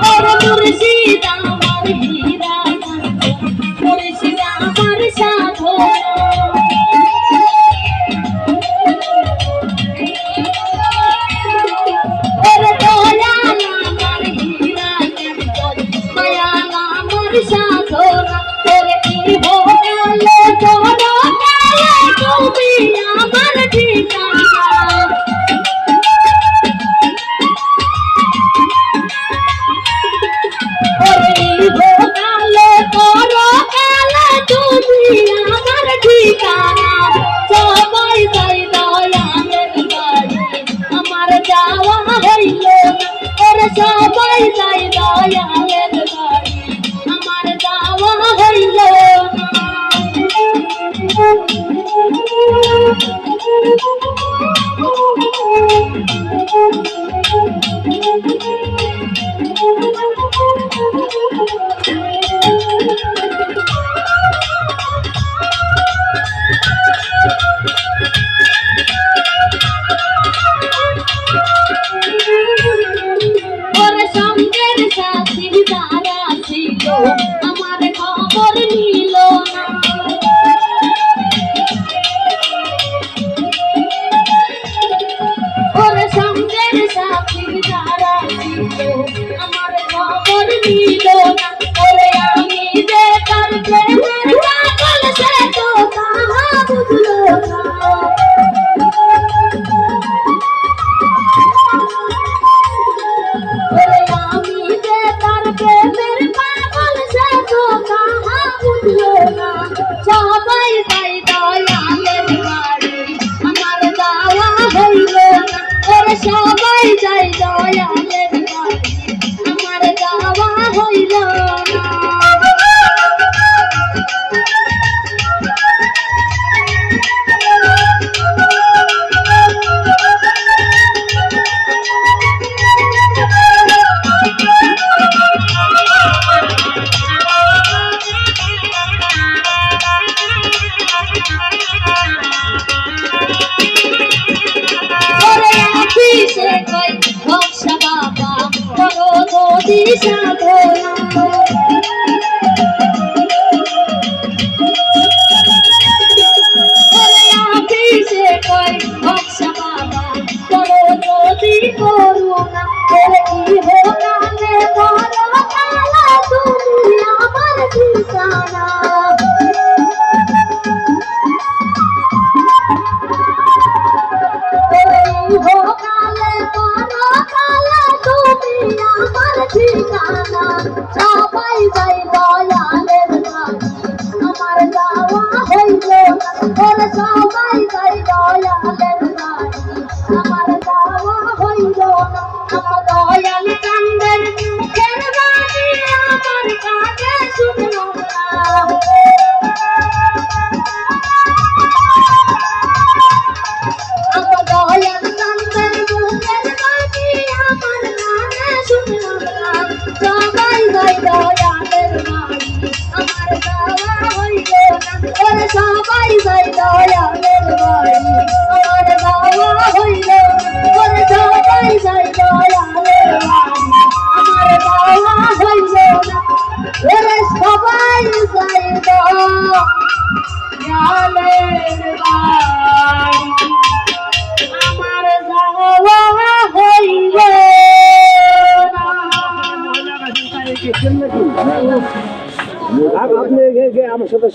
ওরে মুর্শিদ আমার হীরা মুর্শিদ আমার সাধনা ওরে দয়াল আমার হীরা দয়াল আমার সাধনা ওরে কি ভোলে তোরা তুমি আমার ঠিকানা ভোগালে করো কালে তুমি আমার ঠিকানা সবাই যাই দয়ালের বাড়ি আমার যাওয়া হইল ওরে সবাই যাই দয়ালের বাড়ি আমার যাওয়া হইল আমার খবর নিল না ওর সঙ্গের সাথী যারা ছিল আমার খবর নিল না ওরে আমি যে তার প্রেমের পাগল সে তো তাহা বুঝলো না ওরে আমি যে তার প্রেমের সবাই যাই দয়ালের বাড়ি আমার যাওয়া হইল না ওরে সবাই যাই দয়ালের বাড়ি আমার যাওয়া হইল না ভক্সা বাবা করো যদি সাধনা ভক্সা বাবা করো যদি করুণা কি হোকালে করো কালা তুমি আমার ঠিকানা হোকালে আমার ঠিকানা সবাই যাই দয়ালের বাড়ি আমার যাওয়া হইল না ওরে সবাই যাই দয়ালের বাড়ি আমার যাওয়া হইল না আমার দয়াল কান্দের মুখের বাণী আমার কাছে শুনল না আমার দয়াল কান্দের মুখের বাণী আমার সবাই যাই দয়ালের বাড়ি আমার যাওয়া হইল না ওরে সবাই যাই দয়ালের বাড়ি আমার যাওয়া হইল ওরে সবাই যাই দয়ালের বাড়ি আমার যাওয়া হইল না ওরে সবাই যাই দয়ালের বাড়ি আমার যাওয়া হইল आप अपने আমার সাথে